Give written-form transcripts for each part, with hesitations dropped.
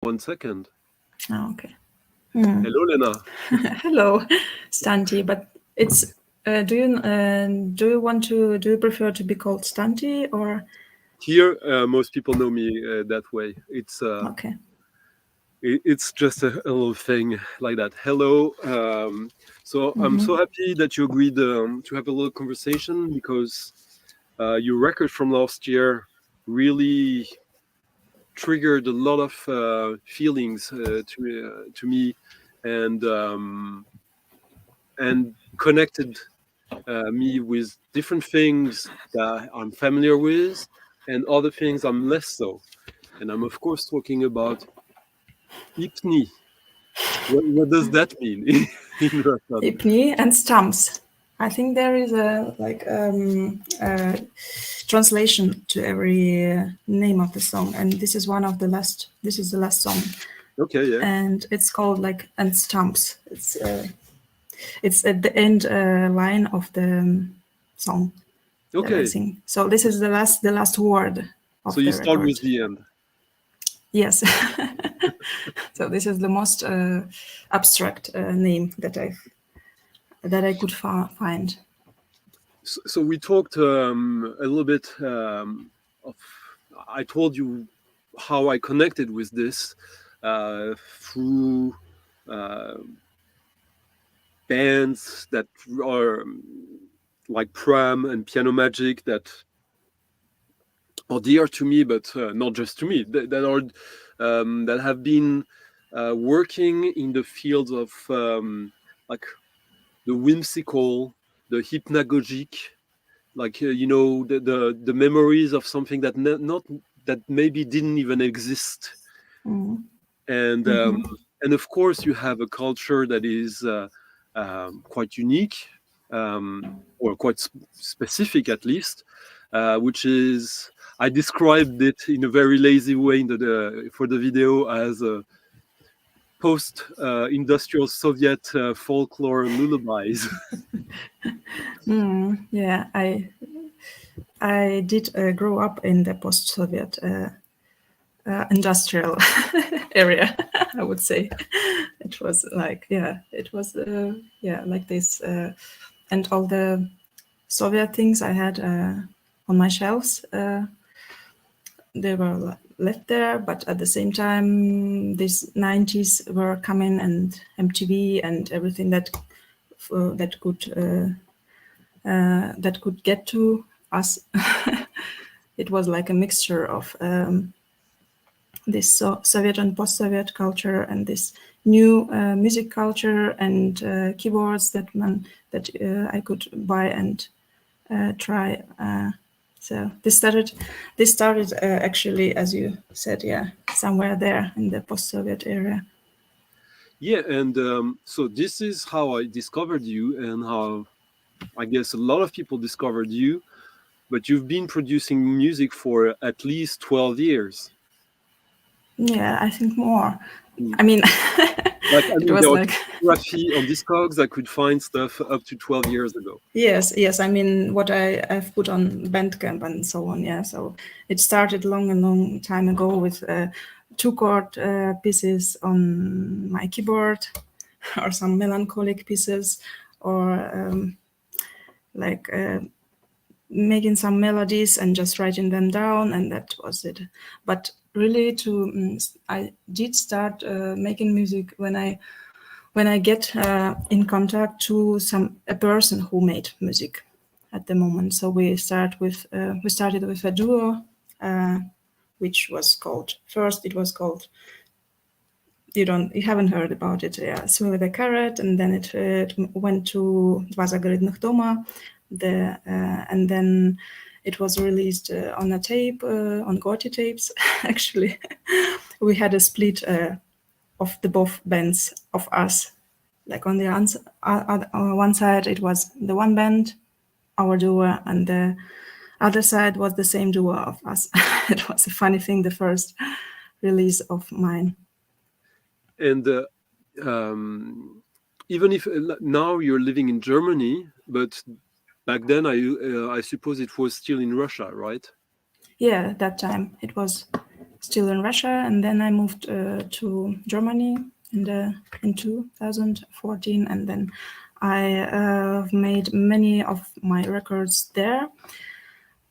1 second. Oh, okay. Hello, Lena. Hello, Stanti. But it's do you prefer to be called Stanti or? Here, most people know me that way. Okay. It's just a little thing like that. Hello. So I'm so happy that you agreed to have a little conversation, because your record from last year really triggered a lot of feelings to me, and connected me with different things that I'm familiar with and other things I'm less so. And I'm of course talking about I Pni. What does that mean in Russian? I Pni and stumps. I think there is a translation to every name of the song, and this is one of the last. This is the last song. Okay, yeah. And it's called like and stumps. It's at the end line of the song that I Okay. sing. So this is the last word of So you the start record. with the end. Yes. So this is the most abstract name that I could find. So we talked a little bit of. I told you how I connected with this through bands that are like Pram and Piano Magic that are dear to me, but not just to me. That have been working in the fields of like the whimsical, the hypnagogic, like the memories of something that not that maybe didn't even exist. And of course you have a culture that is quite unique, or quite specific at least, which is, I described it in a very lazy way for the video as a post-industrial Soviet folklore lullabies. Yeah, I did grow up in the post-Soviet industrial area. I would say it was like like this, and all the Soviet things I had on my shelves. They were left there, but at the same time, these 90s were coming, and MTV and everything that could get to us. It was like a mixture of this Soviet and post-Soviet culture, and this new music culture, and keyboards that I could buy and try. So this started actually, as you said, somewhere there in the post-Soviet area. Yeah, and so this is how I discovered you, and how I guess a lot of people discovered you. But you've been producing music for at least 12 years. Yeah, I think more. I mean, it was there like photography on Discogs. I could find stuff up to 12 years ago. Yes. I mean, what I've put on Bandcamp and so on. Yeah. So it started long time ago with 2-chord pieces on my keyboard, or some melancholic pieces, or making some melodies and just writing them down, and that was it. But really, I did start making music when I get in contact to a person who made music at the moment. So we started with a duo, which was called, first it was called, you haven't heard about it, Swing with a Carrot, and then it went to Dva Zagorodnyh Doma, and then it was released on a tape, on Gorty tapes. Actually, we had a split of the both bands of us. Like on the one side, it was the one band, our duo, and the other side was the same duo of us. It was a funny thing, the first release of mine. And even if now you're living in Germany, but back then I suppose it was still in Russia, right? Yeah, at that time it was still in Russia, and then I moved to Germany in 2014, and then I made many of my records there.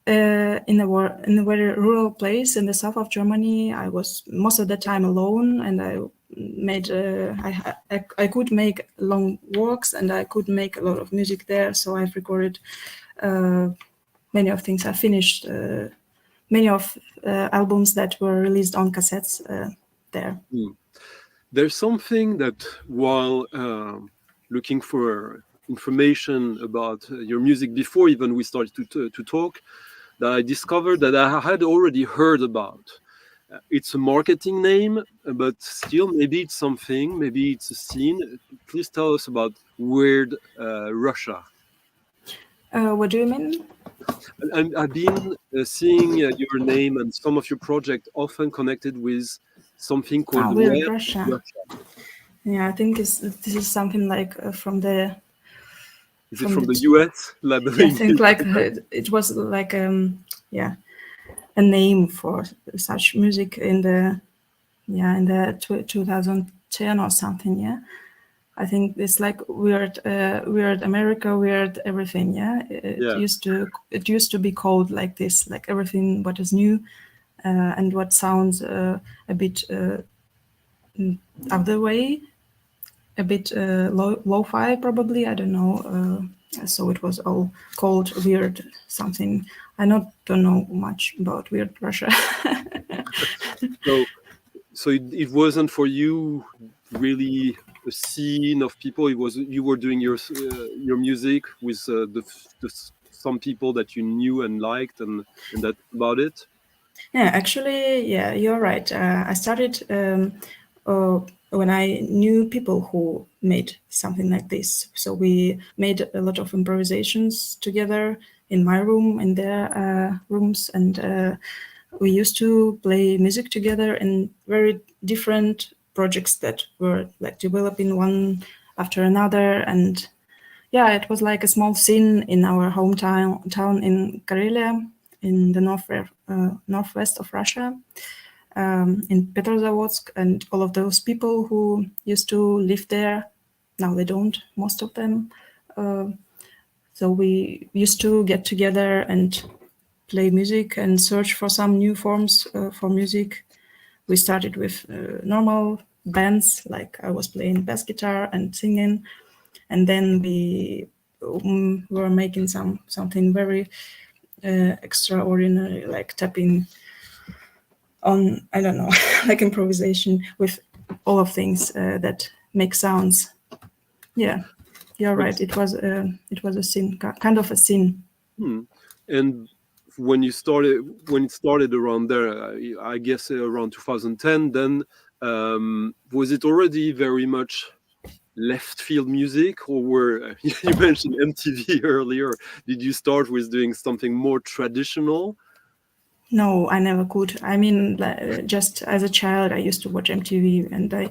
In a very rural place in the south of Germany. I was most of the time alone, and I made I could make long walks, and I could make a lot of music there. So I've recorded many of things. I finished many of albums that were released on cassettes there. There's something that while looking for information about your music before even we started to talk, that I discovered that I had already heard about. It's a marketing name, but still maybe it's something, maybe it's a scene. Please tell us about Weird Russia. What do you mean? I've been seeing your name and some of your project often connected with something called Weird Weird Russia. Russia. Yeah, I think this is something like from the. Is it from the US labeling? I think like it was like yeah, a name for such music in the 2010 or something. Yeah, I think it's like weird America, weird everything. Yeah, it used to be called like this, like everything what is new and what sounds a bit other way, a bit lo-fi probably. I don't know. So it was all called weird something. I don't know much about Weird Russia. So it wasn't for you really a scene of people. It was you were doing your music with some people that you knew and liked, and that's about it. Yeah, actually, yeah, you're right. I started when I knew people who made something like this. So we made a lot of improvisations together in my room, in their rooms, and we used to play music together in very different projects that were like developing one after another. And yeah, it was like a small scene in our town in Karelia, in the northwest of Russia, in Petrozavodsk, and all of those people who used to live there, now they don't, most of them. So we used to get together and play music and search for some new forms for music. We started with normal bands, like I was playing bass guitar and singing, and then we were making something very extraordinary, like tapping on, I don't know, like improvisation with all of things that make sounds. Yeah, you're right. It was a scene, kind of a scene. And when it started around there, I guess around 2010, then was it already very much left field music, or were you mentioned MTV earlier? Did you start with doing something more traditional? No, I never could. I mean, just as a child, I used to watch MTV, and I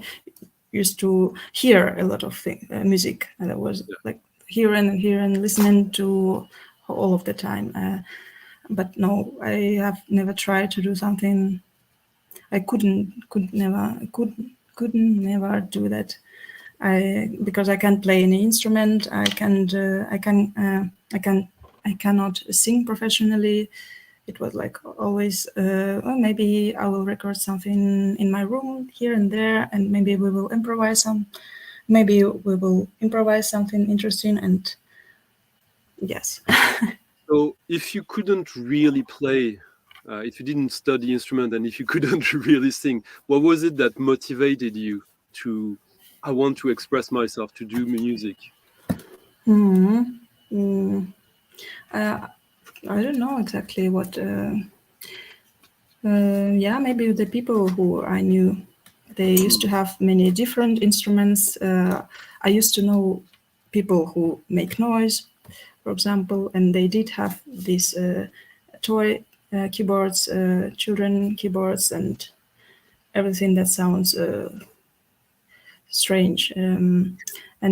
used to hear a lot of music, and I was like hearing and listening to all of the time. But no, I have never tried to do something. I couldn't never do that. Because I can't play any instrument. I cannot sing professionally. It was like always, well, maybe I will record something in my room here and there, and maybe we will improvise something interesting, and yes. So if you couldn't really play, if you didn't study instrument, and if you couldn't really sing, what was it that motivated you to, I want to express myself, to do music? I don't know exactly what. Yeah, maybe the people who I knew, they used to have many different instruments. I used to know people who make noise, for example, and they did have these toy keyboards, children keyboards, and everything that sounds strange. And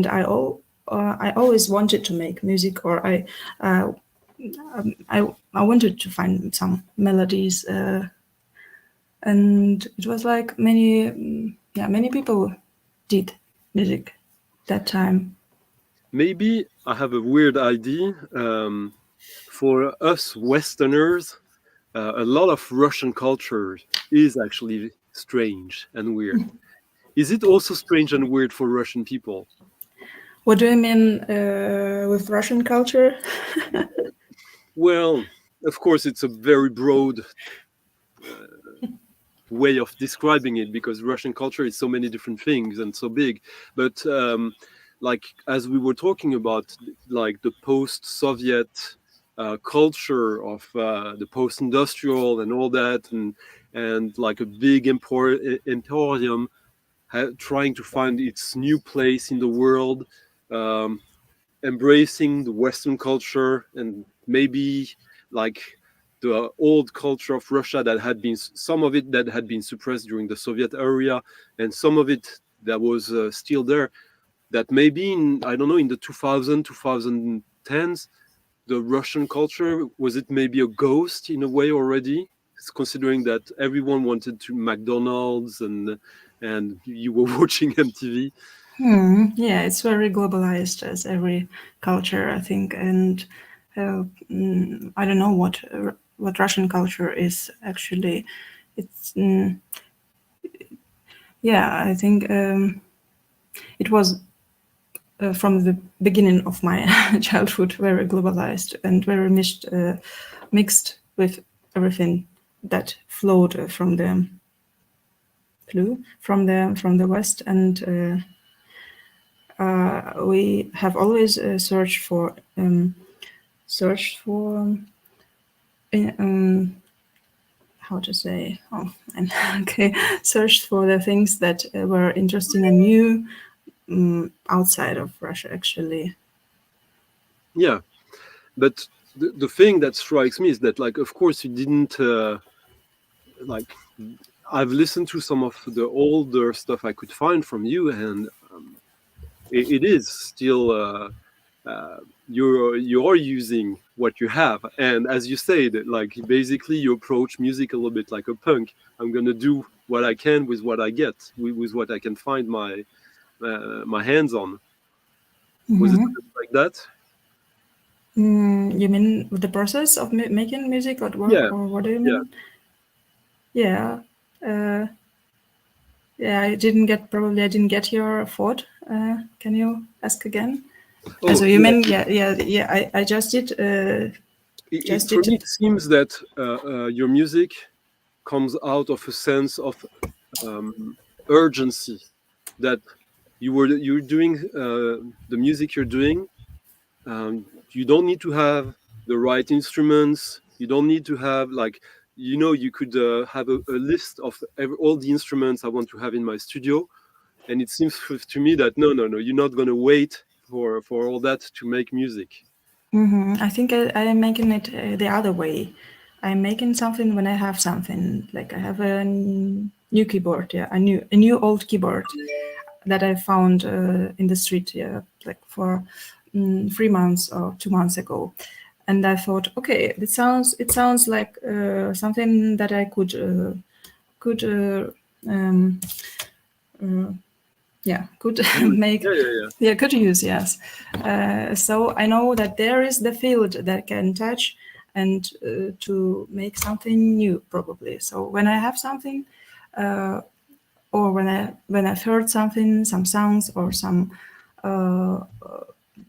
I always wanted to make music, or I wanted to find some melodies and it was like many people did music that time. Maybe I have a weird idea. For us Westerners, a lot of Russian culture is actually strange and weird. Is it also strange and weird for Russian people? What do you mean with Russian culture? Well, of course, it's a very broad way of describing it because Russian culture is so many different things and so big. But like as we were talking about, like the post-Soviet culture of the post-industrial and all that, and like a big emporium trying to find its new place in the world, um, embracing the Western culture and maybe like the old culture of Russia that had been some of it that had been suppressed during the Soviet era, and some of it that was still there. That maybe in, I don't know, in the 2010s, the Russian culture, was it maybe a ghost in a way already? Considering that everyone wanted to McDonald's and you were watching MTV. Yeah, it's very globalized as every culture, I think, and I don't know what Russian culture is actually. It's yeah, I think it was from the beginning of my childhood very globalized and very mixed with everything that flowed from the west, and we have always searched for how to say, and okay, searched for the things that were interesting and new outside of Russia, actually. Yeah, but the thing that strikes me is that, like, of course you didn't like, I've listened to some of the older stuff I could find from you, and it is still you're using what you have, and as you say that, like, basically you approach music a little bit like a punk. I'm gonna do what I can with what I get, with what I can find my hands on. Was it a bit like that? You mean the process of making music, Yeah, or what do you yeah. mean? Yeah. Uh, yeah, I didn't get your thought. Can you ask again? Oh, So you yeah. mean, yeah. I just did. For me, it seems that your music comes out of a sense of um, urgency, that you're doing the music you're doing. You don't need to have the right instruments. You don't need to have, like, you could have a list of all the instruments I want to have in my studio, and it seems to me that no, you're not going to wait for all that to make music. I think I am making it the other way. I'm making something when I have something. Like I have a new keyboard, yeah, a new old keyboard that I found in the street, yeah, like for 3 months or 2 months ago. And I thought, okay, it sounds like something that I could um, uh, yeah, could Use. make, Yeah, yeah, yeah. yeah, could use, yes. So I know that there is the field that can touch and to make something new, probably. So when I have something, or when I've heard something, some songs or some uh,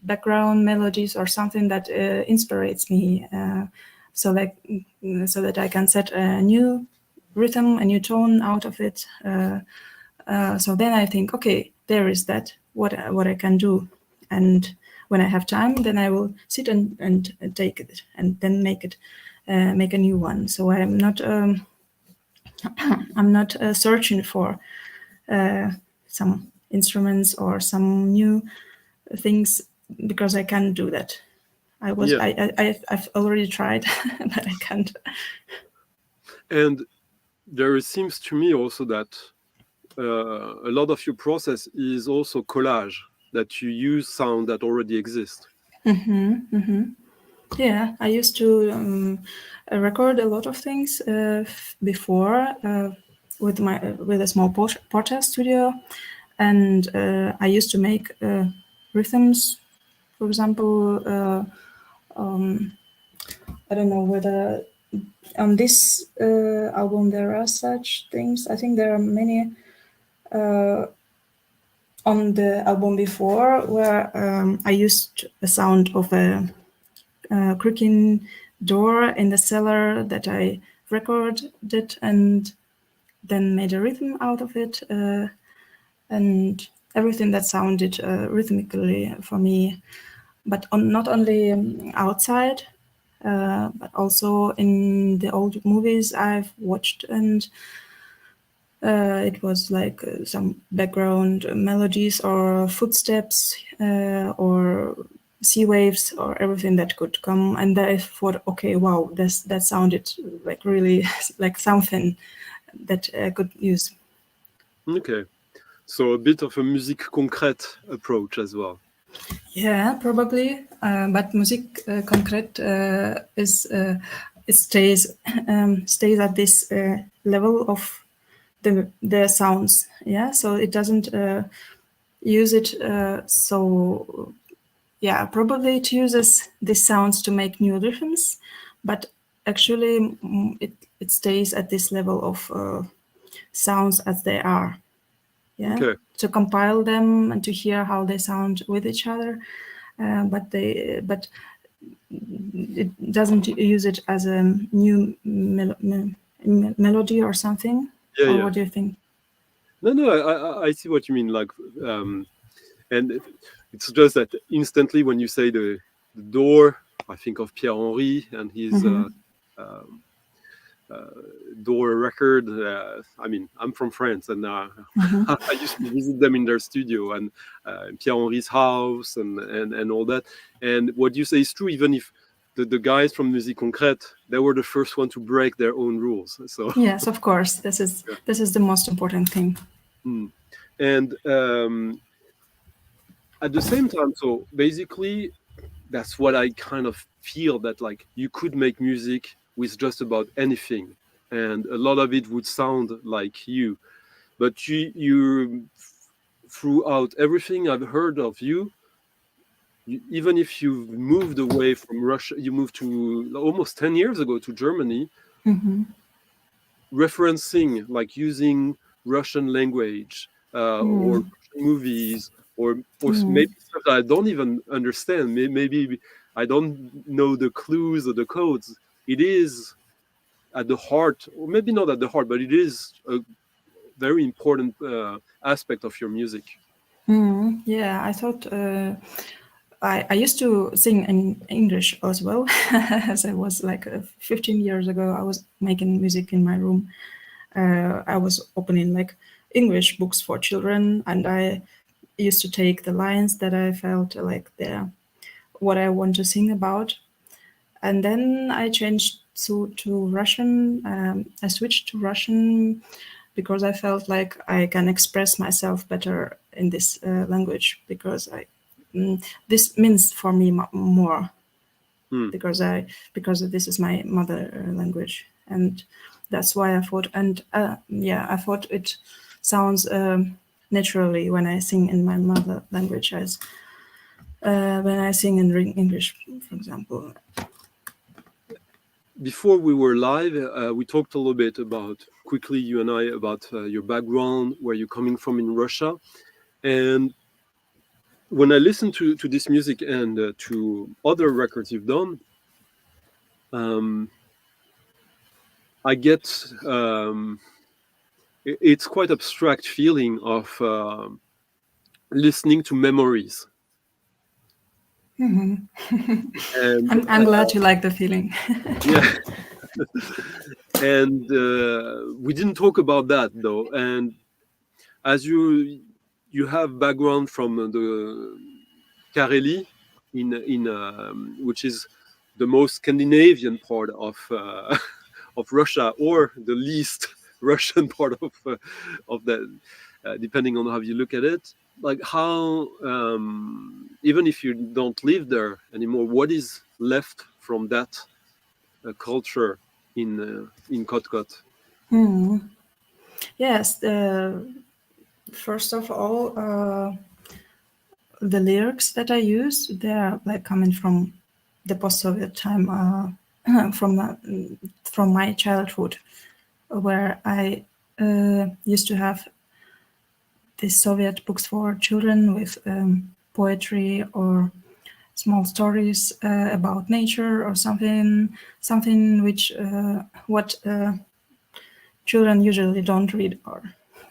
background melodies or something that inspires me, so that I can set a new rhythm, a new tone out of it. So then I think, okay, there is that what I can do, and when I have time, then I will sit and take it and then make a new one. So I'm not searching for some instruments or some new things because I can't do that. Yeah. I've already tried, but I can't. And there seems to me also that a lot of your process is also collage, that you use sound that already exist. Hmm hmm Yeah, I used to record a lot of things before with a small portable studio, and I used to make rhythms. For example, I don't know whether on this album there are such things. I think there are many on the album before where I used the sound of a creaking door in the cellar that I recorded and then made a rhythm out of it, and everything that sounded rhythmically for me, but not only outside, but also in the old movies I've watched, and it was like some background melodies or footsteps or sea waves or everything that could come. And I thought, okay, wow, that sounded like really like something that I could use. Okay, so a bit of a musique concrète approach as well. Yeah, probably. But music concrete is it stays at this level of the sounds. Yeah, so it doesn't use it so. Yeah, probably it uses these sounds to make new rhythms, but actually it stays at this level of sounds as they are. Yeah, Okay. to compile them and to hear how they sound with each other, but it doesn't use it as a new melody or something. Yeah, Or yeah. what do you think? No, I see what you mean. Like, and it's just that instantly when you say the door, I think of Pierre Henry and his Mm-hmm. um, door record. I mean, I'm from France, and Mm-hmm. I used to visit them in their studio and Pierre Henry's house and all that. And what you say is true, even if the guys from Musique Concrète, they were the first one to break their own rules. So, Yes, of course. yeah. This is the most important thing. Mm. And at the same time, so basically, that's what I kind of feel, that like you could make music with just about anything, and a lot of it would sound like you. But you throughout everything I've heard of you, even if you've moved away from Russia, you moved to almost 10 years ago to Germany, Mm-hmm. referencing, like using Russian language or Mm. Russian movies, or Mm. maybe stuff that I don't even understand. Maybe I don't know the clues or the codes. It is at the heart, or maybe not at the heart, but it is a very important aspect of your music. Mm. Yeah, I thought I used to sing in English as well, as I was like 15 years ago. I was making music in my room. I was opening like English books for children, and I used to take the lines that I felt like they're what I want to sing about. And then I changed to Russian. I switched to Russian because I felt like I can express myself better in this language because this means for me more Hmm. because this is my mother language, and that's why I thought. And yeah, I thought it sounds naturally when I sing in my mother language as when I sing in English, for example. Before we were live, we talked a little bit about, quickly, you and I, about your background, where you're coming from in Russia. And when I listen to this music and to other records you've done, um, I get it's quite abstract feeling of listening to memories. And I'm glad you like the feeling. yeah, and we didn't talk about that though. And as you have background from the Kareli in which is the most Scandinavian part of of Russia, or the least Russian part of that, depending on how you look at it. Like how, even if you don't live there anymore, what is left from that culture in Kot Kot? Yes, first of all, the lyrics that I use, they are like coming from the post-Soviet time, from my childhood, where I used to have these Soviet books for children with poetry or small stories about nature or something which what children usually don't read. Or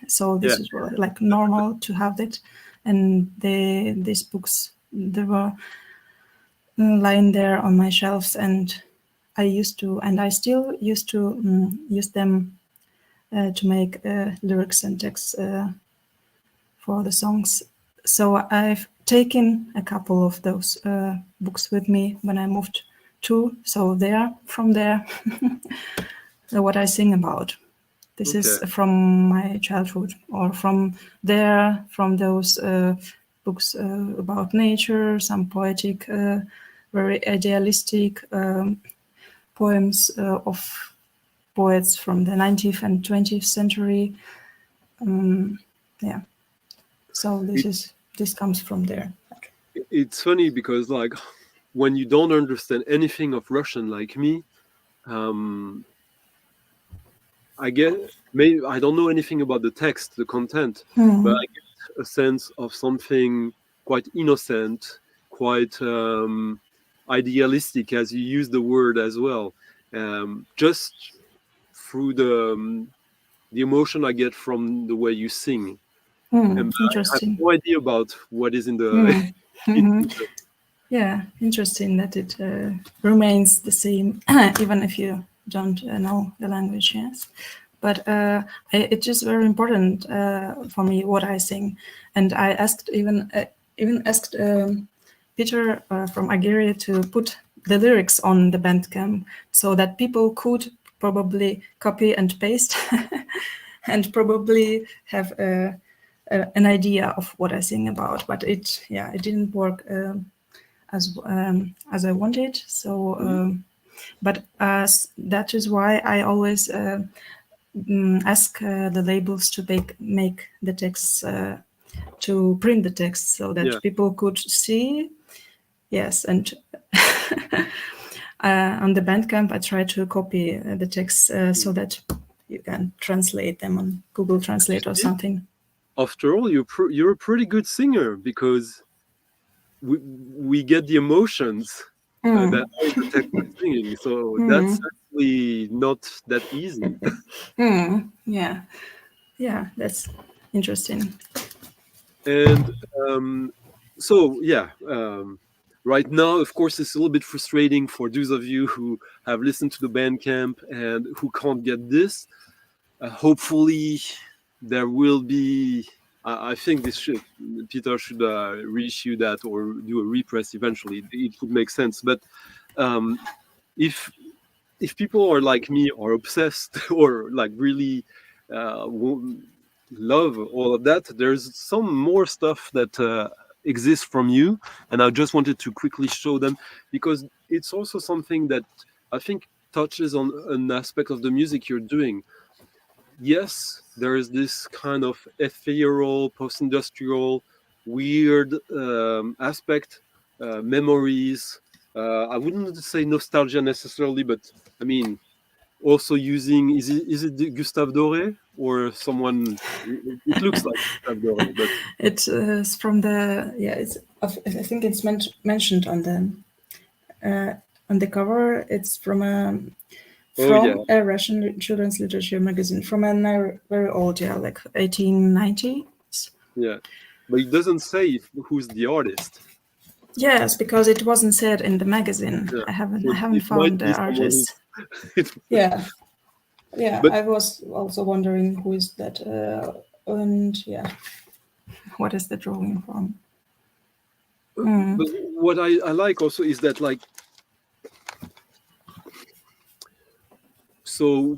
so this Yeah, is like normal to have that, and these books, they were lying there on my shelves, and I used to, and I still used to use them to make lyrics and texts for the songs. So I've taken a couple of those books with me when I moved to. So from there, what I sing about. This is okay, from my childhood, or from those books about nature, some poetic, very idealistic poems of poets from the 19th and 20th century. Yeah. So this comes from there. it's funny because like when you don't understand anything of Russian like me, I get maybe I don't know anything about the text, the content, but I get a sense of something quite innocent, quite idealistic, as you use the word as well. Just through the emotion I get from the way you sing, and I have Interesting. no idea about what is in the. Yeah, interesting that it remains the same, even if you don't know the language. Yes, but it is very important for me what I sing, and I asked even asked Peter from Aguirre to put the lyrics on the Bandcamp so that people could probably copy and paste, and probably have an idea of what I sing about. But it didn't work. As I wanted. So, but that is why I always ask the labels to make the texts, to print the text so that Yeah, people could see. Yes, and on the Bandcamp, I try to copy the text so that you can translate them on Google Translate or something. after all, you're a pretty good singer because we get the emotions that are in the text we're singing. So that's actually not that easy. Yeah, yeah, that's interesting. And so, yeah, right now, of course, it's a little bit frustrating for those of you who have listened to the Bandcamp and who can't get this. Hopefully, there will be. I think Peter should reissue that or do a repress eventually. It would make sense. But um, if people are like me, or obsessed, or like really love all of that, there's some more stuff that exists from you, and I just wanted to quickly show them because it's also something that I think touches on an aspect of the music you're doing. Yes, there is this kind of ethereal, post-industrial, weird aspect, memories. I wouldn't say nostalgia necessarily, but I mean, also using is it Gustave Doré or someone? It looks like Gustave Doré, but It's from the It's I think it's mentioned on the cover. It's oh yeah, from a Russian children's literature magazine from a very old, like 1890s. yeah, but it doesn't say who's the artist. Yes, because it wasn't said in the magazine. Yeah, I so haven't it might found be the someone who. artist. Yeah, yeah. But I was also wondering who is that, and yeah, what is the drawing from? but what I like also is that like so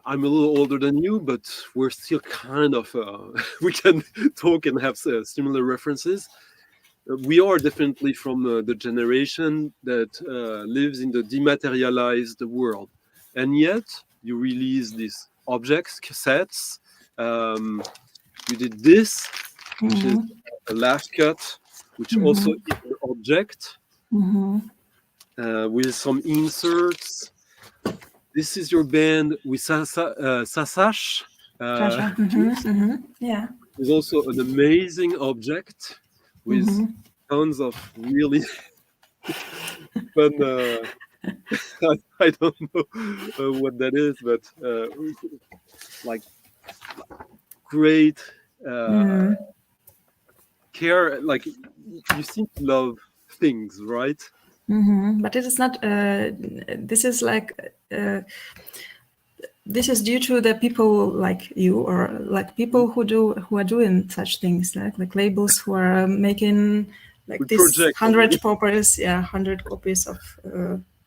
I'm a little older than you, but we're still kind of we can talk and have similar references. we are definitely from the generation that lives in the dematerialized world, and yet you release these objects, cassettes. Um, you did this, which is a laugh cut, which also is an object with some inserts. This is your band with Sasash. Sasha. Yeah. Is also an amazing object with tons of really fun. I don't know what that is, but like great care. Like you seem to love things, right? But it is not. This is like. This is due to the people like you, or like people who are doing such things, like labels who are making like With this project, 100 copies, 100 copies of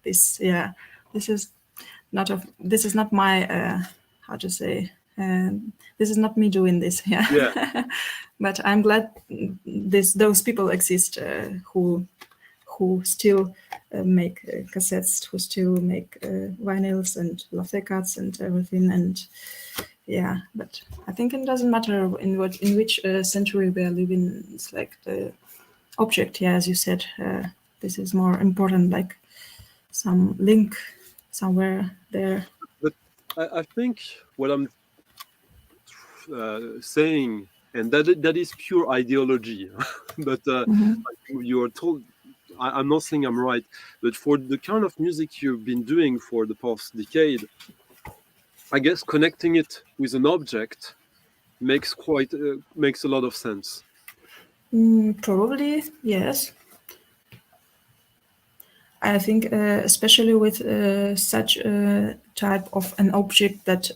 this. Yeah, this is this is not my how to say. This is not me doing this. Yeah, Yeah. but I'm glad those people exist who still make cassettes, who still make vinyls and latte cuts and everything. And yeah, but I think it doesn't matter in which century we are living. It's like the object, yeah, as you said. This is more important, like some link somewhere there. But I think what I'm saying, and that is pure ideology, but you are told. I'm not saying I'm right, but for the kind of music you've been doing for the past decade, I guess connecting it with an object makes a lot of sense. Probably, yes. I think especially with such a type of an object that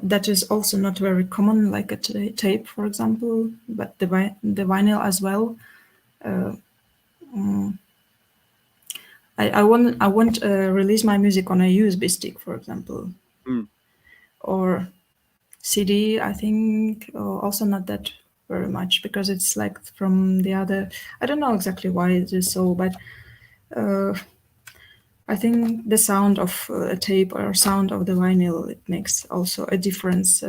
that is also not very common, like a tape, for example, but the vinyl as well. I won't release my music on a USB stick, for example, or CD. I think also not that very much, because it's like from the other. I don't know exactly why it is so, but I think the sound of a tape or sound of the vinyl, it makes also a difference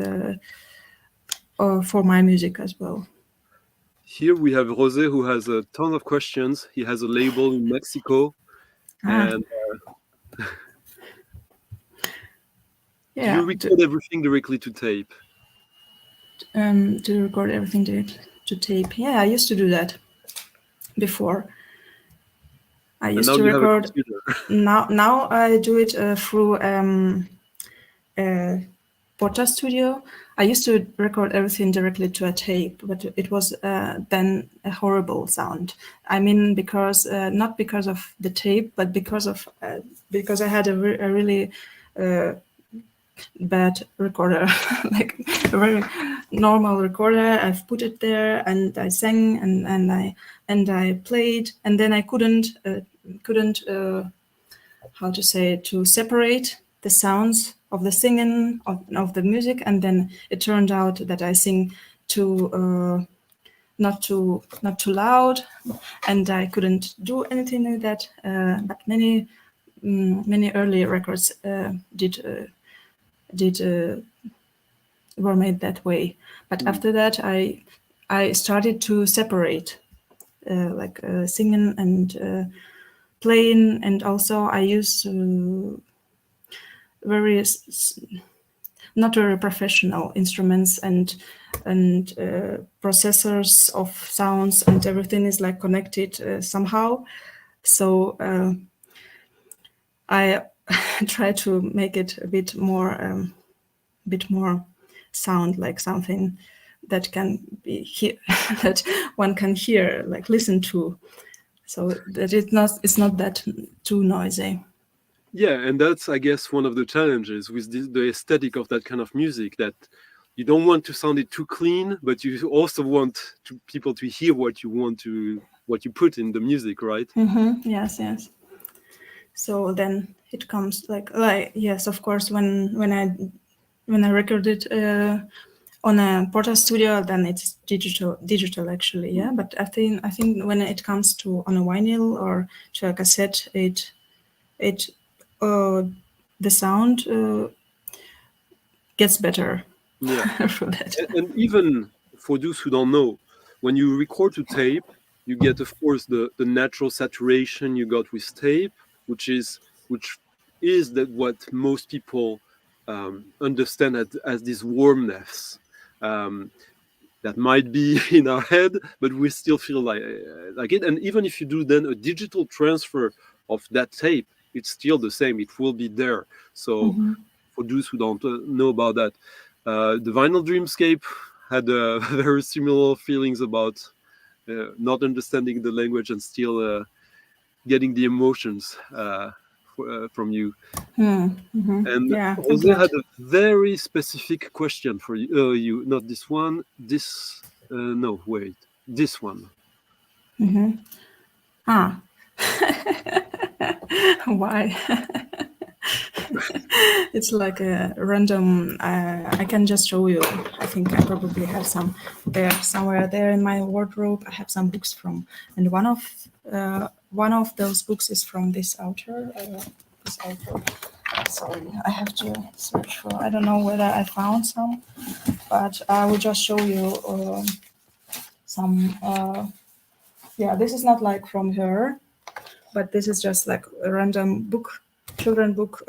for my music as well. Here we have Jose, who has a ton of questions. He has a label in Mexico, and do you record everything directly to tape? To record everything to tape. Yeah, I used to do that before. I used to record. Now I do it through Porta Studio. I used to record everything directly to a tape, but it was then a horrible sound. I mean, because not because of the tape, but because I had a really bad recorder, like a very normal recorder. I've put it there and I sang and I played, and then I couldn't how to say, to separate the sounds of the singing of the music, and then it turned out that I sing too not too loud, and I couldn't do anything with that. But many early records were made that way. But after that, I started to separate, like singing and playing, and also I used various not very professional instruments and processors of sounds, and everything is like connected somehow. So I try to make it a bit more sound like something that can be that one can hear, like listen to, so that it's not that too noisy. Yeah, and that's, I guess, one of the challenges with the aesthetic of that kind of music, that you don't want to sound it too clean, but you also want people to hear what you put in the music, right? Yes. So then it comes like yes, of course, when I recorded on a portal studio, then it's digital actually, yeah. But I think when it comes to on a vinyl or to a cassette, it the sound gets better. Yeah. For that. And even for those who don't know, when you record to tape, you get, of course, the natural saturation you got with tape, which is that what most people understand as this warmness that might be in our head, but we still feel like it. And even if you do then a digital transfer of that tape, it's still the same. It will be there. So for those who don't know about that, the vinyl dreamscape had very similar feelings about not understanding the language and still getting the emotions from you. And Yeah, I'm Jose glad. had a very specific question for you. You not this one. This no, wait, this one. Ah, why? It's like a random. I can just show you. I think I probably have some there somewhere there in my wardrobe. I have some books from, and one of those books is from this author. This author. Sorry, I have to search for. I don't know whether I found some, but I will just show you some. Yeah, this is not like from her, but this is just like a random book, children book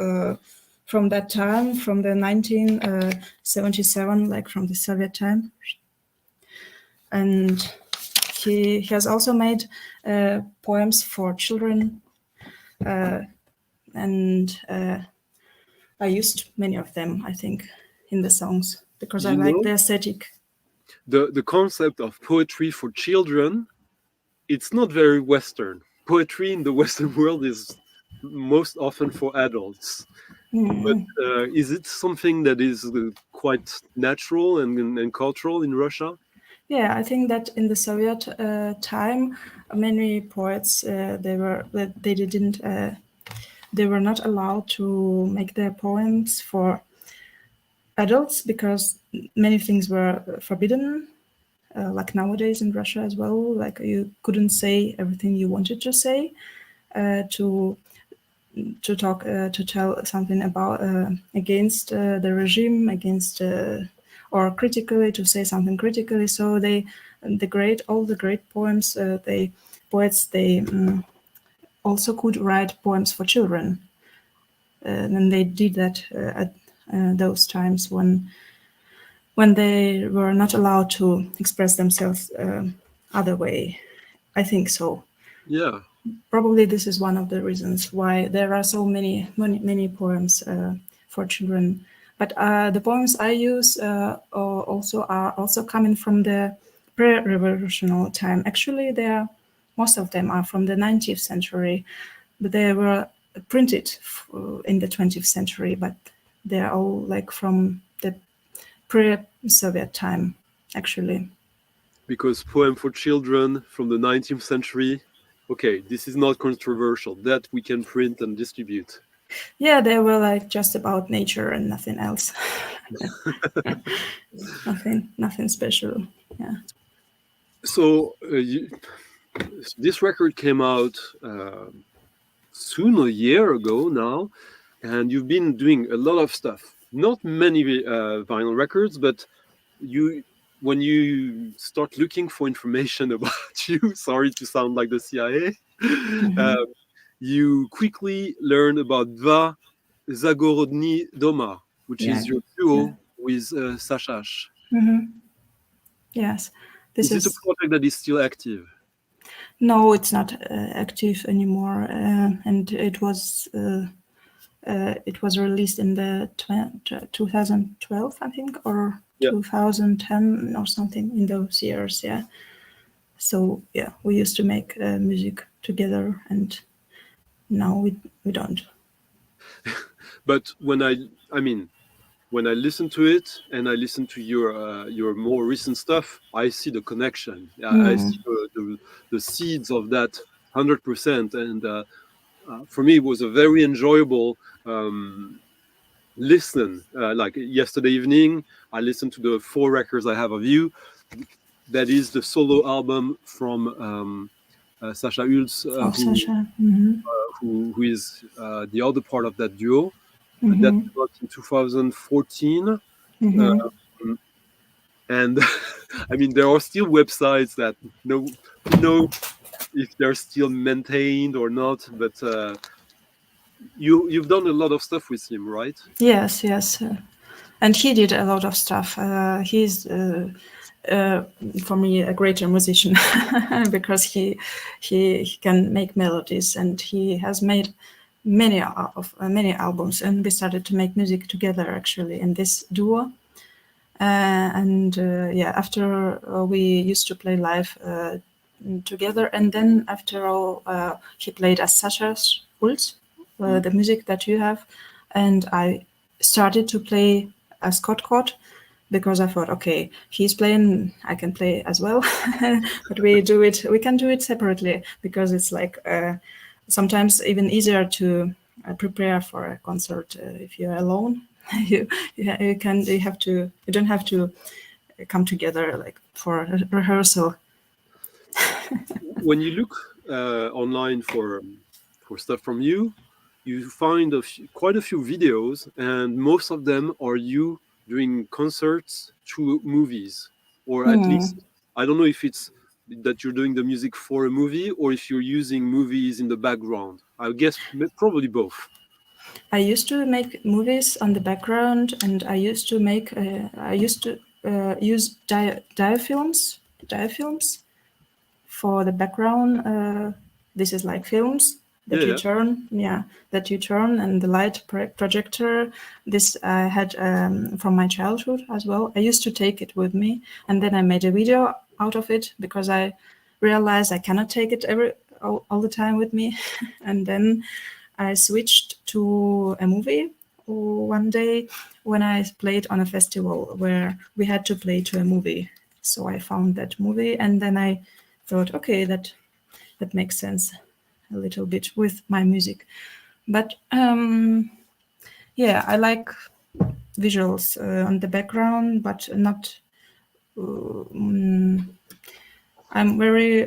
from that time, from the 1977, like from the Soviet time. And he has also made poems for children, and I used many of them, I think, in the songs because I You like know, the aesthetic. the concept of poetry for children, it's not very Western. Poetry in the Western world is most often for adults. But is it something that is quite natural and cultural in Russia? Yeah, I think that in the Soviet time, many poets they didn't they were not allowed to make their poems for adults because many things were forbidden, like nowadays in Russia as well. Like you couldn't say everything you wanted to say, to talk to tell something about against the regime, against or critically, to say something critically. So all the great poems, poets also could write poems for children, and they did that at those times when they were not allowed to express themselves other way. I think so. Yeah. Probably this is one of the reasons why there are so many poems for children. But the poems I use are also coming from the pre-revolutionary time. Actually, most of them are from the 19th century, but they were printed in the 20th century. But they're all like from the pre-Soviet time, actually. Because poem for children from the 19th century, okay, this is not controversial. That we can print and distribute. Yeah, they were like just about nature and nothing else. Nothing special. Yeah. So this record came out soon, a year ago now, and you've been doing a lot of stuff. Not many vinyl records, but when you start looking for information about you, sorry to sound like the CIA, you quickly learn about Dva Zagorodnyh Doma, which Yeah. is your Yeah. duo with Sashash. Yes. This Is it a is project that is still active? no, it's not active anymore, and it was released in the 2012, I think, or Yeah, 2010 or something in those years. Yeah. So yeah, we used to make music together, and now we don't. but I mean, when I listen to it and I listen to your more recent stuff, I see the connection. I see the seeds of that 100%. And for me, it was a very enjoyable listen. Like yesterday evening, I listened to the 4 records I have of you. That is the solo album from Sasha Ulz, Oh, Sasha. Mm-hmm. who is the other part of that duo. That Mm-hmm. came out in 2014. Mm-hmm. And I mean, there are still websites that know who knows if they're still maintained or not. But you've done a lot of stuff with him, right? Yes, yes. And he did a lot of stuff. He's for me a greater musician because he can make melodies, and he has made many albums, and we started to make music together actually in this duo. And yeah, after we used to play live together, and then after all, he played as Sasha Schulz, the music that you have, and I started to play as Kot Kot because I thought, okay, he's playing, I can play as well, but we can do it separately because it's like sometimes even easier to prepare for a concert if you're alone. you you don't have to come together like for a rehearsal. When you look online for stuff from you, you find quite a few videos, and most of them are you doing concerts to movies, or at least I don't know if it's that you're doing the music for a movie or if you're using movies in the background. I guess probably both. I used to make movies on the background, and I used to use diafilms for the background. This is like films that you Yeah, turn, and the light projector. This I had from my childhood as well. I used to take it with me, and then I made a video out of it because I realized I cannot take it all the time with me. And then I switched to a movie one day when I played on a festival where we had to play to a movie. So I found that movie, and then I thought, okay, that makes sense a little bit with my music. But yeah, I like visuals on the background, but not. I'm very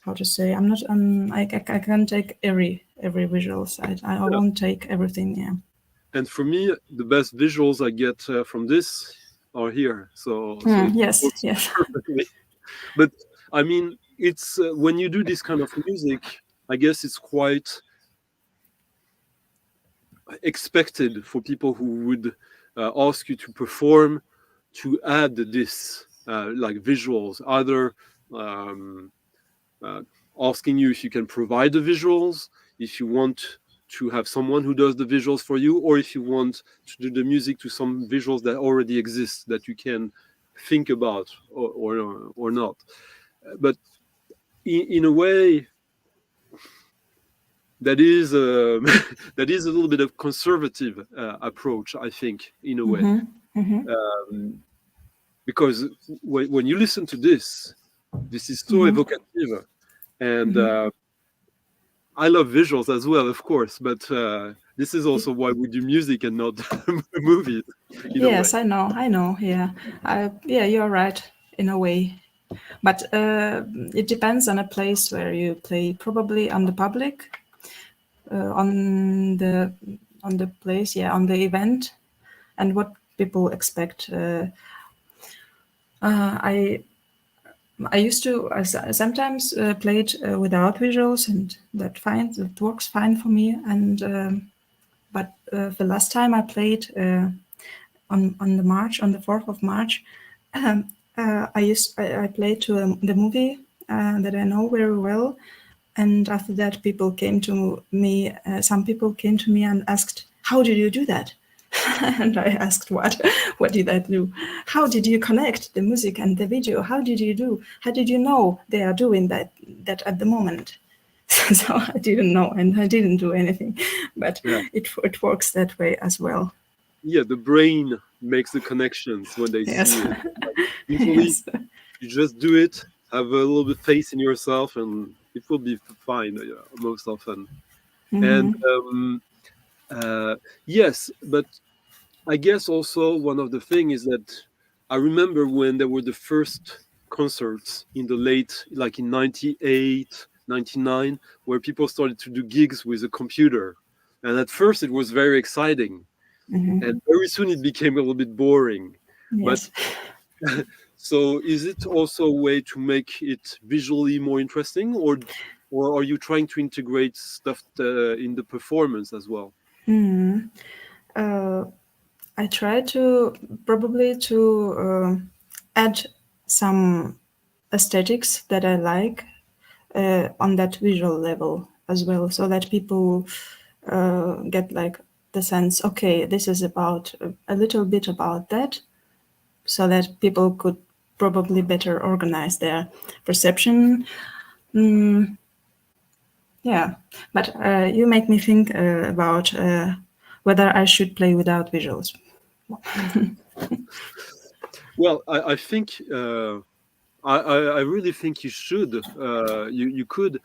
how to say. I'm not. I can't take every visuals. I yeah. won't take everything. Yeah. And for me, the best visuals I get from this are here. So it Yes. works Yes. perfectly. But I mean, it's when you do this kind of music, I guess it's quite expected for people who would ask you to perform to add this like visuals, either um, uh, asking you if you can provide the visuals, if you want to have someone who does the visuals for you, or if you want to do the music to some visuals that already exist that you can think about or not. But in a way, that is that is a little bit of conservative approach, I think, in a way, um, because when you listen to this is so evocative, and I love visuals as well, of course, but this is also why we do music and not movies, in a way. Yes, I know. I know. Yeah. Yeah, you're right in a way. But it depends on a place where you play. Probably on the public, on the place, yeah, on the event, and what people expect. I used to sometimes play it without visuals, and that works fine for me. And but the last time I played on the 4th of March, I played to the movie that I know very well. And after that, people came to me. Some people came to me and asked, "How did you do that?" And I asked, "What? What did I do? How did you connect the music and the video? How did you do? How did you know they are doing that at the moment?" So I didn't know, and I didn't do anything, but Yeah, it works that way as well. yeah. The brain makes the connections when they Yes, see it. Usually, yes. you just do it, have a little bit faith in yourself, and it will be fine most often. And Mm-hmm. Yes, but I guess also one of the thing is that I remember when there were the first concerts in the late, like in 98, 99, where people started to do gigs with a computer. And at first it was very exciting. Hmm. And very soon it became a little bit boring. But Yes. so is it also a way to make it visually more interesting, or are you trying to integrate stuff in the performance as well? Mm. Uh, I try to probably to add some aesthetics that I like on that visual level as well, so that people get like the sense, okay, this is about a little bit about that, so that people could probably better organize their perception. Mm, yeah, but you make me think about whether I should play without visuals. Well, I think I really think you should. You could,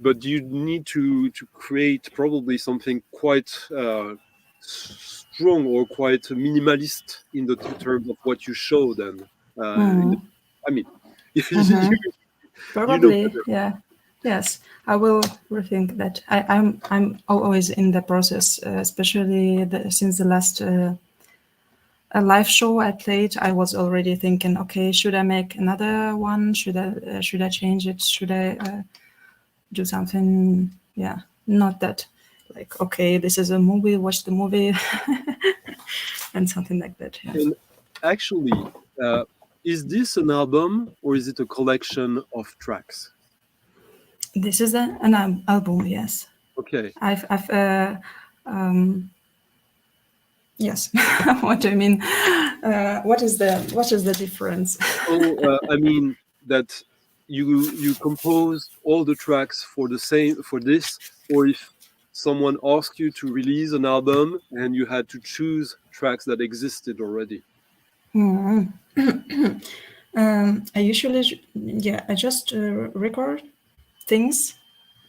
but you need to create probably something quite strong or quite minimalist in the terms of what you show. Then, in the, Mm. I mean, Hmm. you know Probably, better. yeah. Yes, I will rethink that. I'm always in the process, especially since the last a live show I played. I was already thinking, okay, should I make another one? Should I change it? Should I do something? Yeah, not that like, okay, this is a movie. Watch the movie and something like that. Yeah. And actually, is this an album or is it a collection of tracks? This is an album. Yes, Okay. I've yes. What do you mean? What is the difference? Oh, I mean that you compose all the tracks for the same for this, or if someone asked you to release an album and you had to choose tracks that existed already. Hmm. I usually, yeah, I just record things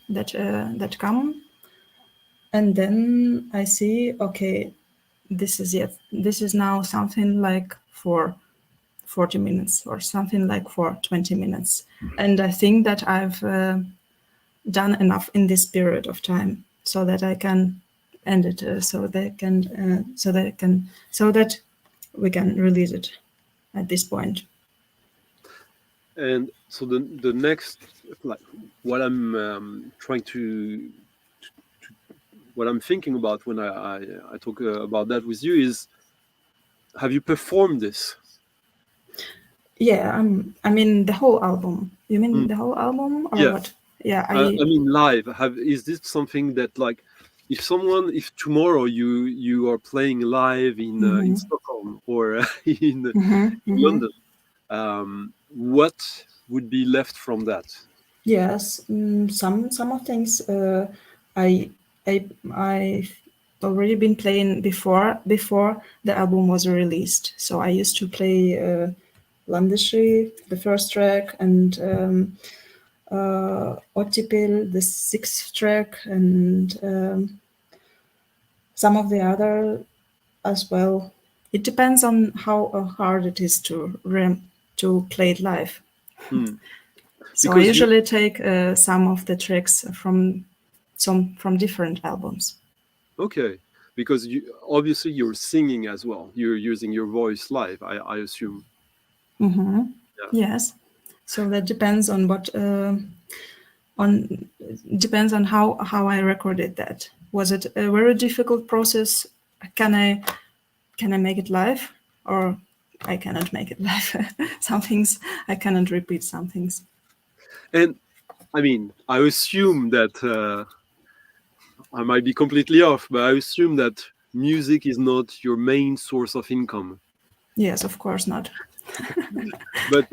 that come, and then I see, okay, this is now something like for 40 minutes or something like for 20 minutes, and I think that I've done enough in this period of time so that I can end it, so that we can release it at this point. And so the next, like, what I'm trying to what I'm thinking about when I talk about that with you is, have you performed this? Yeah, I mean the whole album. You mean Mm, the whole album or yeah. what? Yeah, I mean, live. Have is this something that, like, if tomorrow you are playing live in Mhm. Stockholm or Mhm. in Mhm. London, what would be left from that? Yes, some of things I I've already been playing before the album was released. So I used to play Landesschrie, the first track, and Ottipil, the sixth track, and some of the other as well. It depends on how hard it is to play it live. Hmm. So I Because you usually take some of the tracks from different albums. okay, because you obviously you're singing as well. You're using your voice live. I assume. Hmm. Yeah. Yes. So that depends on what on depends on how I recorded that. Was it a very difficult process? Can I can I make it live, or I cannot make it live? Some things I cannot repeat. Some things. And I mean, I assume that I might be completely off, but I assume that music is not your main source of income. Yes, of course not. But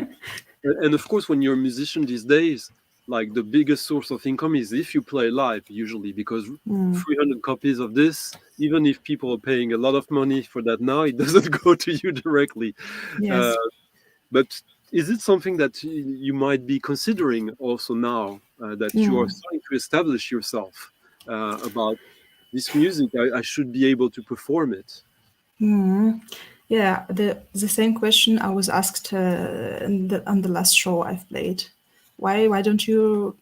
and of course, when you're a musician these days, like the biggest source of income is if you play live, usually, because Mm. 300 copies of this, even if people are paying a lot of money for that now, it doesn't go to you directly. Uh, Yes. but is it something that you might be considering also now that you are Mm. starting to establish yourself about? this music, I should be able to perform it. Yeah, the same question I was asked on the last show I've played. Why don't you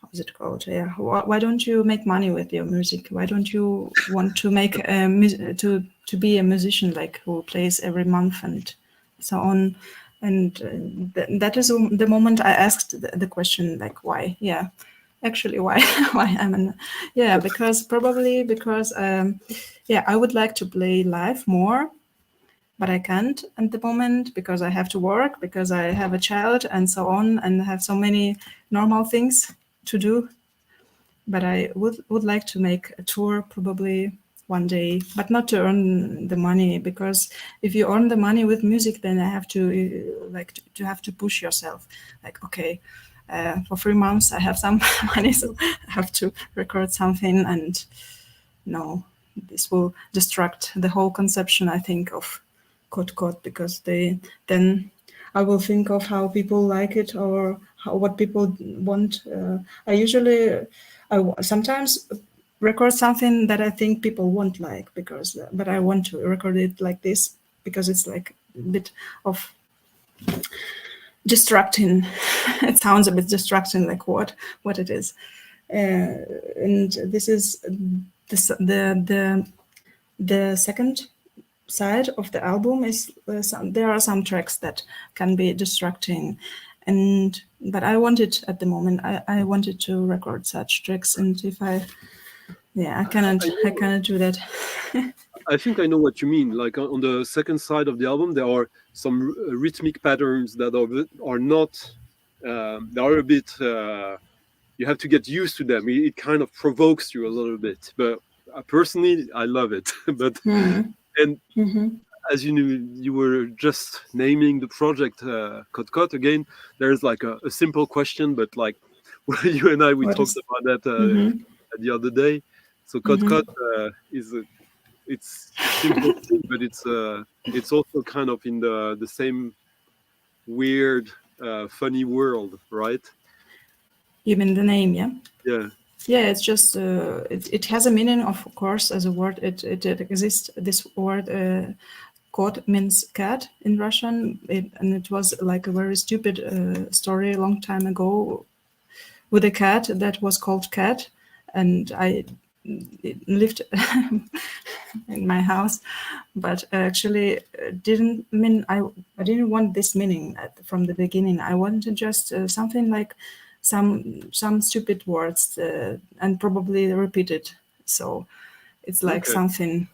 how's it called? Yeah, why don't you make money with your music? Why don't you want to make to be a musician, like who plays every month and so on? And that is the moment I asked the question, like, why? Yeah, actually, why? Why yeah, probably because yeah, I would like to play live more, but I can't at the moment because I have to work, because I have a child and so on, and have so many normal things to do. But I would like to make a tour probably one day, but not to earn the money, because if you earn the money with music, then I have to like to have to push yourself. Like, okay, for 3 months I have some money, so I have to record something, and no, this will distract the whole conception, I think, of Kot Kot, because then I will think of how people like it, or what people want. I usually, sometimes record something that I think people won't like, but I want to record it like this because it's like a bit of distracting. It sounds a bit distracting, like what it is. And this is the second side of the album is there are some tracks that can be distracting, but I wanted at the moment I wanted to record such tracks, and if I cannot do that. I think I know what you mean. Like on the second side of the album, there are some rhythmic patterns that are not. They are a bit. You have to get used to them. It kind of provokes you a little bit. But personally, I love it. But and as you knew, you were just naming the project Kot Kot again. There's like a simple question, but like you and I, we What talked is about that the other day. So Kot Kot is it's simple thing, but it's also kind of in the same weird, funny world, right? You mean the name? Yeah. Yeah. Yeah, it's just it has a meaning, of course, as a word. It exists. This word "kot" means cat in Russian, and it was like a very stupid story a long time ago with a cat that was called Cat, and it lived in my house, but actually didn't mean I didn't want this meaning from the beginning. I wanted just something like some stupid words and probably repeated. So it's like Okay. something,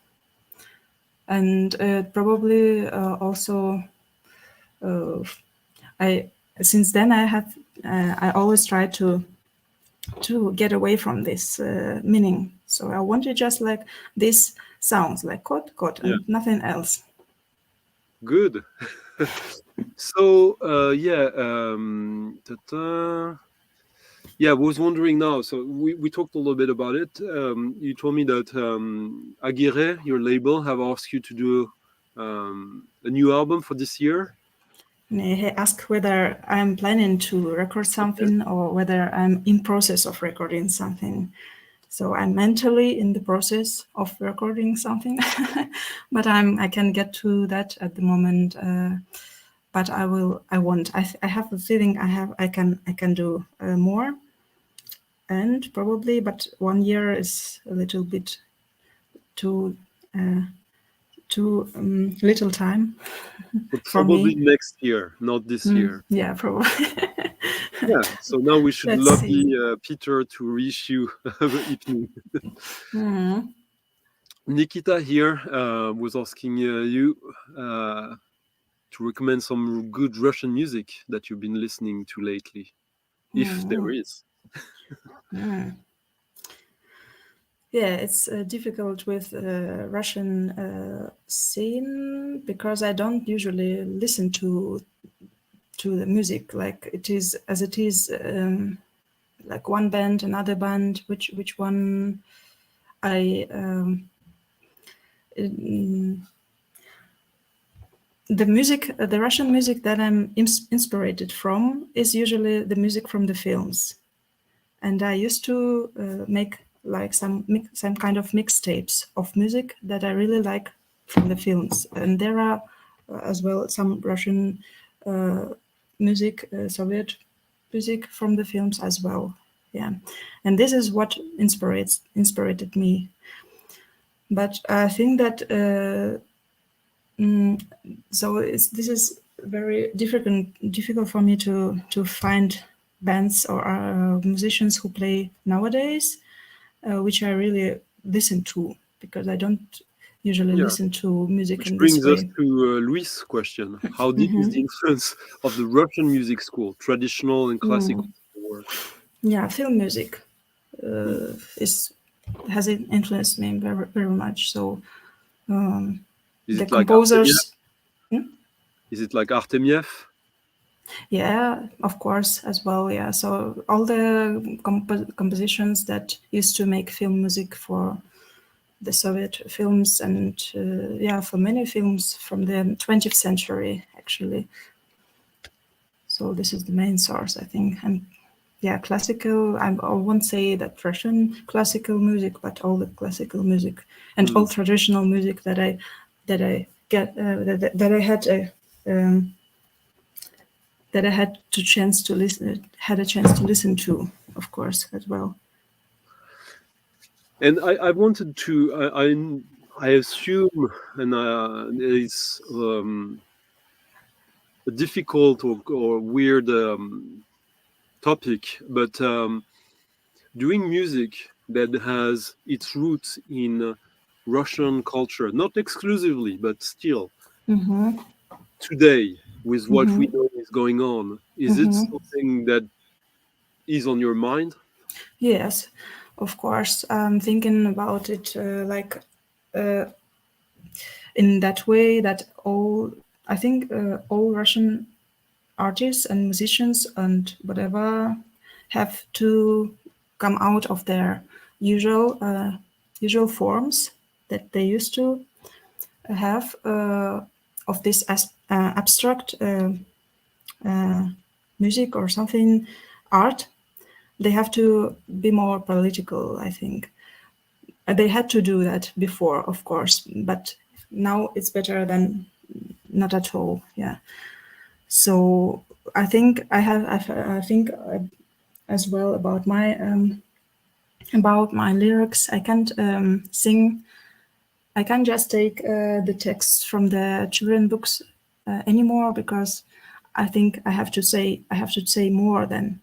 and probably also I since then I always try to get away from this meaning. So I wanted just like this sounds like Kot Kot Yeah. and nothing else. Good. So yeah, I was wondering now. So we talked a little bit about it. You told me that Aguirre, your label, have asked you to do a new album for this year. And he asked whether I'm planning to record Okay. something or whether I'm in process of recording something. So I'm mentally in the process of recording something, but I can get to that at the moment. But I will. I won't. I have a feeling I can do more, and probably. But 1 year is a little bit too little time But for probably me. next year, not this year. Yeah, probably. Yeah. So now we should Let's see. lobby Peter to reissue I Pni. Nikita here was asking you to recommend some good Russian music that you've been listening to lately, if there is. Yeah, it's difficult with Russian scene because I don't usually listen to the music like it is as it is, like one band, another band. Which one I the music, the Russian music that I'm inspired from is usually the music from the films. and I used to make like some kind of mixtapes of music that I really like from the films, and there are as well some Russian music, Soviet music from the films as well. Yeah, and this is what inspired me. But I think that this is very difficult for me to find bands or musicians who play nowadays, which I really listen to, because I don't usually Yeah. listen to music Which in this brings us way. to Luis' question. How deep is the influence of the Russian music school, traditional and classical work? Yeah, film music Hmm. is has influenced me very much. So Is the it like Artemiev? composers, hmm? Is it like Artemiev? Yeah, of course, as well. Yeah, so all the compositions that used to make film music for the Soviet films, and yeah, for many films from the 20th century, actually. So this is the main source, I think. And yeah, classical, I won't say that Russian classical music, but all the classical music and Hmm. all traditional music that I had a that I had had a chance to listen to, of course, as well. And I wanted to, I assume, and it's a difficult or weird topic, but doing music that has its roots in Russian culture, not exclusively, but still Mm-hmm. today, with what we Mm-hmm. know is going on, is it Mm-hmm. something that is on your mind? Yes, of course. I'm thinking about it uh, in that way that I think all Russian artists and musicians and whatever have to come out of their usual usual forms that they used to have of this abstract music or something art. They have to be more political, I think. They had to do that before, of course, but now it's better than not at all. Yeah. So I think I think as well about my lyrics. I can't sing. I can't just take the texts from the children books anymore, because I think I have to say more than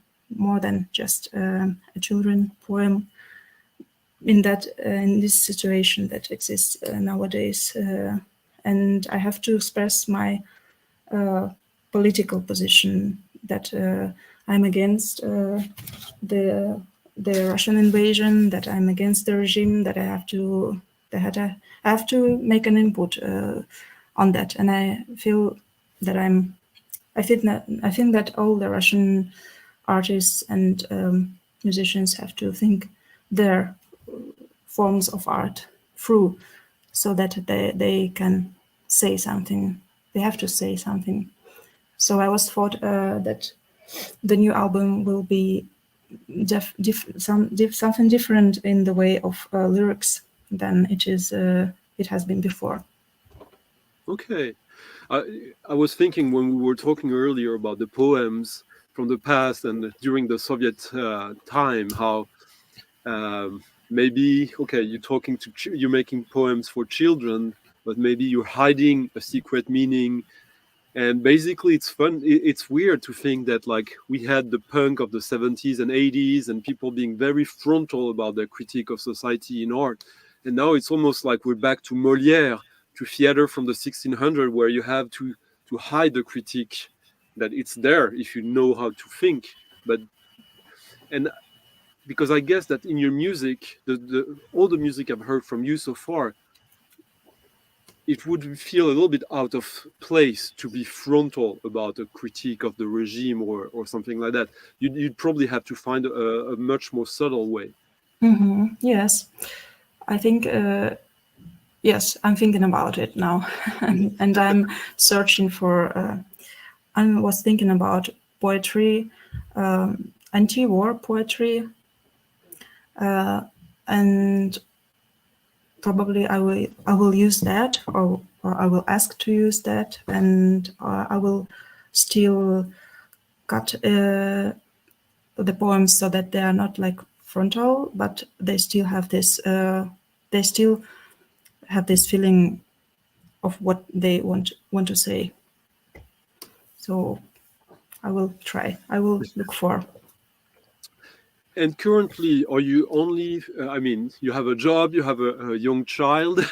just a children poem in this situation that exists nowadays, and I have to express my political position that I'm against the the Russian invasion, that I'm against the regime, that I have to make an input on that, and I feel that I think that all the Russian artists and musicians have to think their forms of art through, so that they can say something. They have to say something. So I was thought that the new album will be something different in the way of lyrics than it has been before. Okay. I was thinking when we were talking earlier about the poems from the past and during the Soviet time, how maybe okay, you're making poems for children, but maybe you're hiding a secret meaning. And basically, it's fun. It's weird to think that like we had the punk of the 70s and 80s, and people being very frontal about their critique of society in art, and now it's almost like we're back to Molière, to theater from the 1600s, where you have to hide the critique that it's there if you know how to think. But and because I guess that in your music, the all the music I've heard from you so far, it would feel a little bit out of place to be frontal about a critique of the regime or something like that. You'd probably have to find a much more subtle way. Yes, I think yes, I'm thinking about it now, and I'm searching for. I was thinking about poetry, anti-war poetry, and probably I will use that, or I will ask to use that, and I will still cut the poems so that they are not like frontal, but they still have this feeling of what they want to say. So I will try. I will look for. And currently, are you only? I mean, you have a job, you have a young child.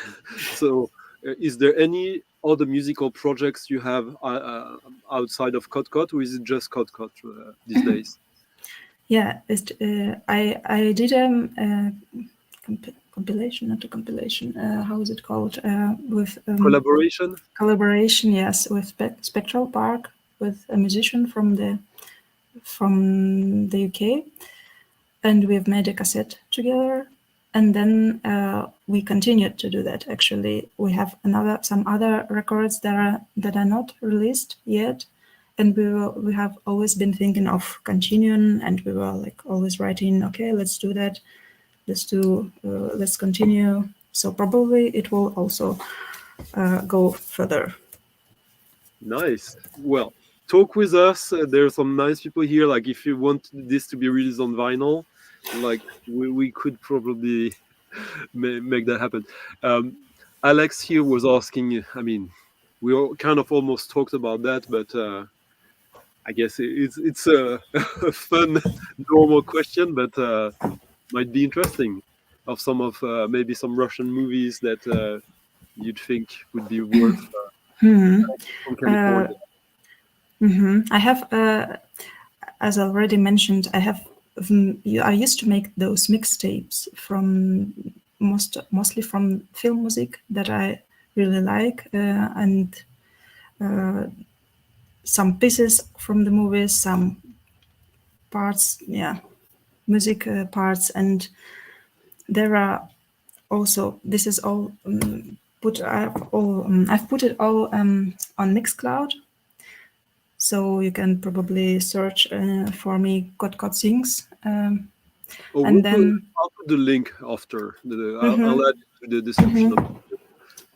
So, is there any other musical projects you have outside of Kot Kot, or is it just Kot Kot these days? Yeah, I did compilation, not a compilation. How is it called? With Collaboration? collaboration, yes, with Spectral Park, with a musician from the UK, and we've made a cassette together. And then we continued to do that. Actually, we have some other records that are not released yet, and we have always been thinking of continuing, and we were like always writing, okay, let's do that, let's continue. So probably it will also go further. Nice. Well, talk with us. There are some nice people here. Like, if you want this to be released on vinyl, like we could probably make that happen. Alex here was asking. I mean, we all kind of almost talked about that, but I guess it's a, a fun, normal question, but might be interesting. Of some of maybe some Russian movies that you'd think would be worth Hmm. from California. I have, as already mentioned, I used to make those mixtapes from mostly from film music that I really like, and some pieces from the movies, some parts, yeah, music parts, and there are also, this is all I've put it all on Mixcloud, so you can probably search for me Kot Kot sings, Oh, and then I'll put the link after. I'll mhm, add it to the description of.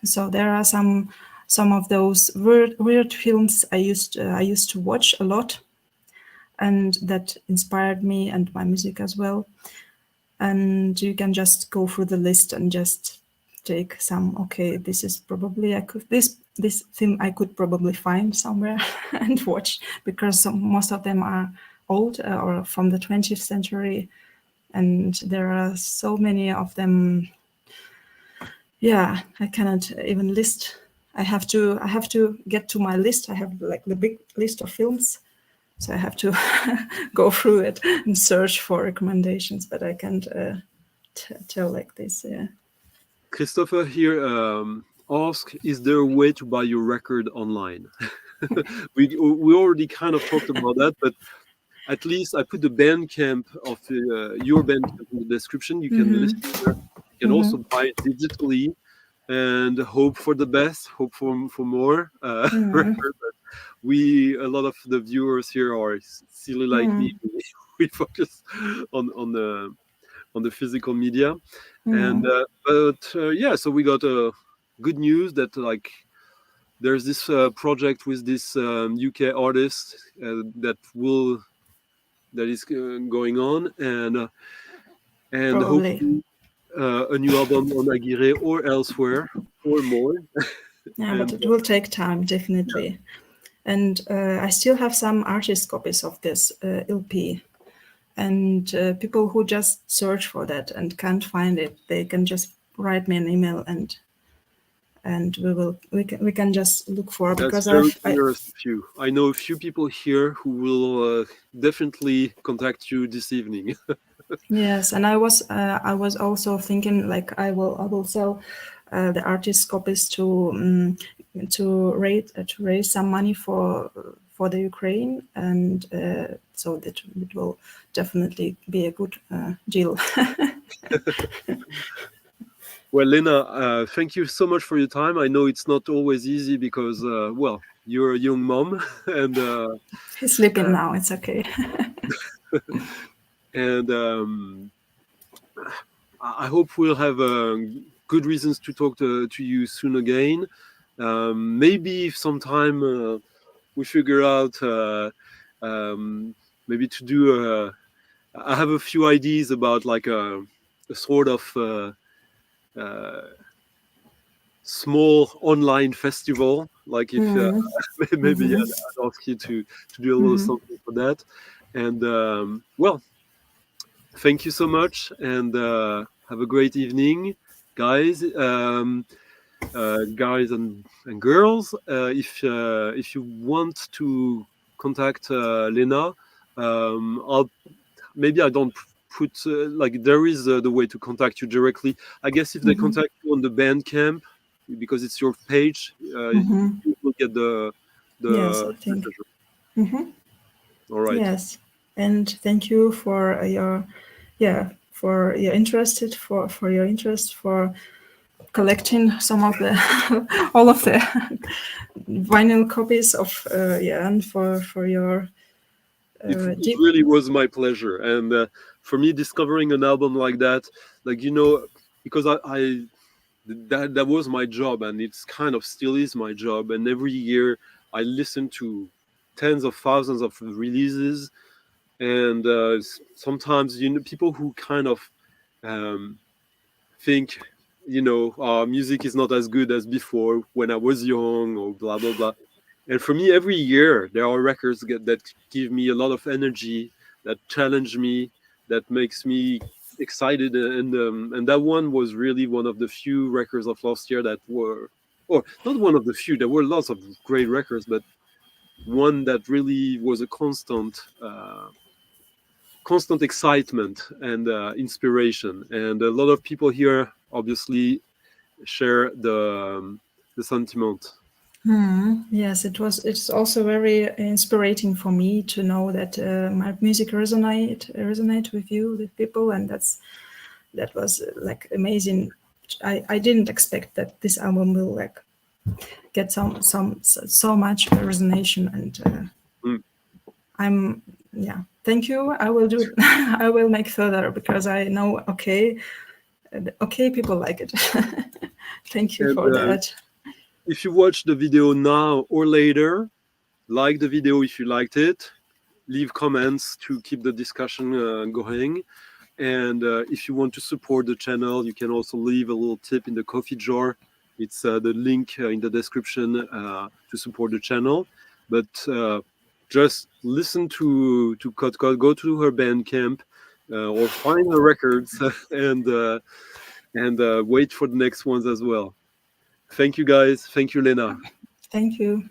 so there are some of those weird films I used to watch a lot, and that inspired me and my music as well. And you can just go through the list and just take some. Okay, this is probably this film I could probably find somewhere and watch, because most of them are old or from the 20th century, and there are so many of them. Yeah, I cannot even list. I have to get to my list. I have like the big list of films, so I have to go through it and search for recommendations, but I can't tell like this. Yeah. Christopher here asked, "Is there a way to buy your record online?" we already kind of talked about that, but at least I put the Bandcamp of your Bandcamp in the description. You can listen there. You can also buy it digitally and hope for the best, hope for more record. But a lot of the viewers here are silly like me. We focus on the physical media, and but yeah, so we got good news that like there's this project with this UK artist that is going on, and Probably. hopefully a new album on Aguirre or elsewhere or more. Yeah, but And it will take time, definitely. And I still have some artist copies of this LP. And people who just search for that and can't find it, they can just write me an email, and we can just look for, that's because very generous of you. I know a few people here who will definitely contact you this evening. yes, and I was also thinking like I will sell the artist copies to raise some money for the Ukraine, and so that it will definitely be a good deal. Well, Lena, thank you so much for your time. I know it's not always easy because, well, you're a young mom, and He's sleeping now. It's okay. and I hope we'll have good reasons to talk to you soon again. Maybe if sometime we figure out um, maybe to do. I have a few ideas about like a sort of uh, small online festival. Like if Mm. maybe Mm-hmm. I'd ask you to do a little Mm-hmm. something for that. And well, thank you so much, and have a great evening, guys. Guys and girls, if you want to contact Lena, I'll maybe I don't put like there is the way to contact you directly. I guess if they Mm-hmm. contact you on the Bandcamp because it's your page, Mm-hmm. you will get Yes, the I think. message. Mm-hmm. All right. Yes, and thank you for your, yeah, for your interested for your interest for collecting some of the all of the vinyl copies of yeah, and for your It deep. really was my pleasure, and for me, discovering an album like that, like because that was my job, and it's kind of still is my job, and every year I listen to tens of thousands of releases, and sometimes people who kind of um, think music is not as good as before when I was young or blah blah blah. And for me, every year there are records that give me a lot of energy, that challenge me, that makes me excited, and that one was really one of the few records of last year that were, or not one of the few. There were lots of great records, but one that really was a constant excitement and inspiration. And a lot of people here obviously share the sentiment. Hmm. Yes, it was. It's also very inspiring for me to know that my music resonate with you, with people, and that was like amazing. I didn't expect that this album will like get so much resonation, and Mm. I'm, yeah. Thank you. I will do. I will make further because I know. Okay, okay, people like it. Thank you And for that. if you watch the video now or later, like the video if you liked it, leave comments to keep the discussion going. And if you want to support the channel, you can also leave a little tip in the coffee jar. It's the link in the description to support the channel. But just listen to Kot Kot, go to her Bandcamp or find her records and wait for the next ones as well. Thank you guys. Thank you, Lena. Thank you.